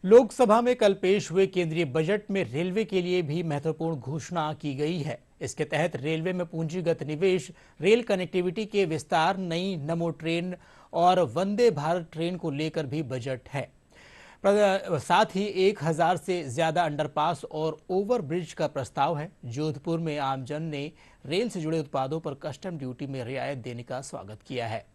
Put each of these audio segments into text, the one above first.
लोकसभा में कल पेश हुए केंद्रीय बजट में रेलवे के लिए भी महत्वपूर्ण घोषणा की गई है। इसके तहत रेलवे में पूंजीगत निवेश, रेल कनेक्टिविटी के विस्तार, नई नमो ट्रेन और वंदे भारत ट्रेन को लेकर भी बजट है। साथ ही 1000 से ज्यादा अंडरपास और ओवरब्रिज का प्रस्ताव है। जोधपुर में आमजन ने रेल से जुड़े उत्पादों पर कस्टम ड्यूटी में रियायत देने का स्वागत किया है।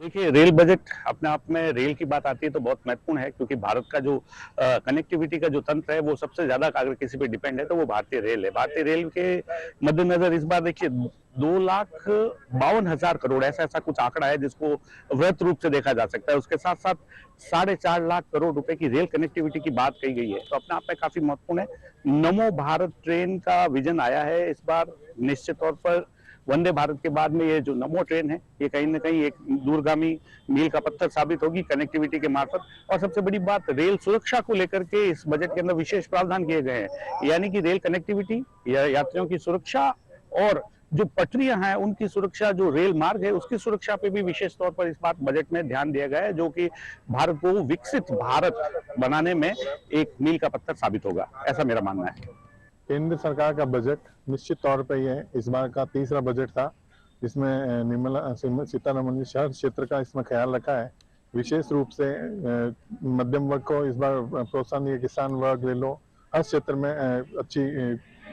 देखिए, रेल बजट अपने आप में रेल की बात आती है तो बहुत महत्वपूर्ण है, क्योंकि भारत का जो कनेक्टिविटी का जो तंत्र है वो सबसे ज्यादा अगर किसी पे डिपेंड है तो वो भारतीय रेल है। भारतीय रेल के मद्देनजर इस बार देखिए 2,52,000 करोड़ ऐसा कुछ आंकड़ा है जिसको वृहत रूप से देखा जा सकता है। उसके साथ साथ 4.5 लाख करोड़ रुपए की रेल कनेक्टिविटी की बात कही गई है, तो अपने आप में काफी महत्वपूर्ण है। नमो भारत ट्रेन का विजन आया है इस बार। निश्चित तौर पर वंदे भारत के बाद में ये जो नमो ट्रेन है ये कहीं ना कहीं एक दूरगामी मील का पत्थर साबित होगी कनेक्टिविटी के मार्फत। और सबसे बड़ी बात, रेल सुरक्षा को लेकर के इस बजट के अंदर विशेष प्रावधान किए गए हैं, यानी कि रेल कनेक्टिविटी या यात्रियों की सुरक्षा और जो पटरियां हैं उनकी सुरक्षा, जो रेल मार्ग है उसकी सुरक्षा पे भी विशेष तौर पर इस बार बजट में ध्यान दिया गया है, जो कि भारत को विकसित भारत बनाने में एक मील का पत्थर साबित होगा, ऐसा मेरा मानना है। केंद्र सरकार का बजट निश्चित तौर पर यह इस बार का तीसरा बजट था, जिसमें निर्मला सीतारमण ने शहर क्षेत्र का इसमें ख्याल रखा है। विशेष रूप से मध्यम वर्ग को इस बार प्रोत्साहन दिया, किसान वर्ग, रेलों हर क्षेत्र में अच्छी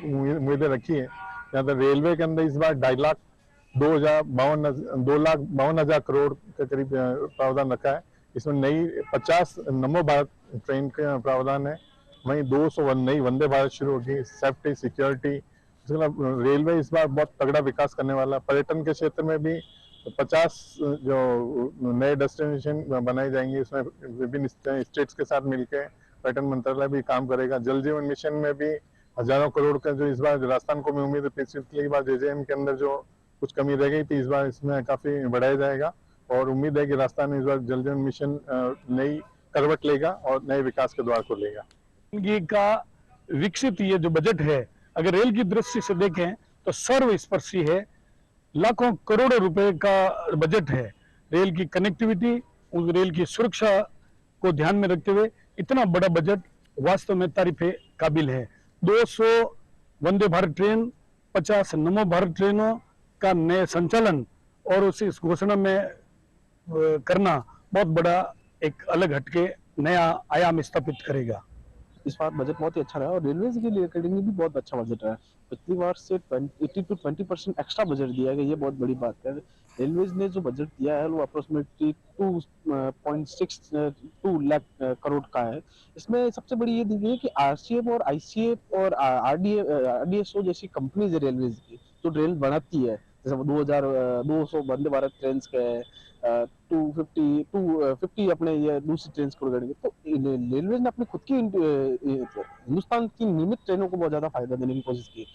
उम्मीदें रखी है। यहाँ पर रेलवे के अंदर इस बार 2,52,000 करोड़ के करीब प्रावधान रखा है। इसमें नई 50 नमो भारत ट्रेन का प्रावधान है। वहीं 200 नई वंदे भारत शुरू होगी। सेफ्टी, सिक्योरिटी, रेलवे इस बार बहुत तगड़ा विकास करने वाला है। पर्यटन के क्षेत्र में भी 50 जो नए डेस्टिनेशन बनाई जाएंगी, उसमें विभिन्न स्टेट्स के साथ मिलकर पर्यटन मंत्रालय भी काम करेगा। जल जीवन मिशन में भी हजारों करोड़ का जो इस बार राजस्थान को भी उम्मीद है, पिछली बार जेजेएम के अंदर जो कुछ कमी रह गई थी, इस बार इसमें काफी बढ़ाया जाएगा और उम्मीद है कि राजस्थान इस बार जल जीवन मिशन नई करवट लेगा और नए विकास के द्वार खोलेगा। ये का विकसित ये जो बजट है, अगर रेल की दृष्टि से देखें तो सर्वस्पर्शी है। लाखों करोड़ों रुपए का बजट है। रेल की कनेक्टिविटी, उस रेल की सुरक्षा को ध्यान में रखते हुए इतना बड़ा बजट वास्तव में तारीफे काबिल है। 200 वंदे भारत ट्रेन, 50 नमो भारत ट्रेनों का नए संचालन और उसी इस घोषणा में करना बहुत बड़ा एक अलग हटके नया आयाम स्थापित करेगा। इस बार बजट बहुत ही अच्छा रहा और रेलवेज के लिए अकॉर्डिंगली भी बहुत अच्छा बजट रहा है। पिछली बार से 80 to 20% एक्स्ट्रा बजट दिया गया, ये बहुत बड़ी बात है। रेलवेज ने जो बजट दिया है वो अप्रोक्सीमेटली 2.62 लाख करोड़ का है। इसमें सबसे बड़ी ये दी गई है कि आरसीएफ और आईसीएफ और आरडीएसओ जैसी कंपनीज है रेलवेज की, जो रेल बनाती है, जैसे 200 वंदे भारत ट्रेन के 250 अपने ये दूसरी ट्रेन को गड़ेंगे। तो रेलवे ने अपनी खुद की हिंदुस्तान की नियमित ट्रेनों को बहुत ज्यादा फायदा देने की कोशिश की।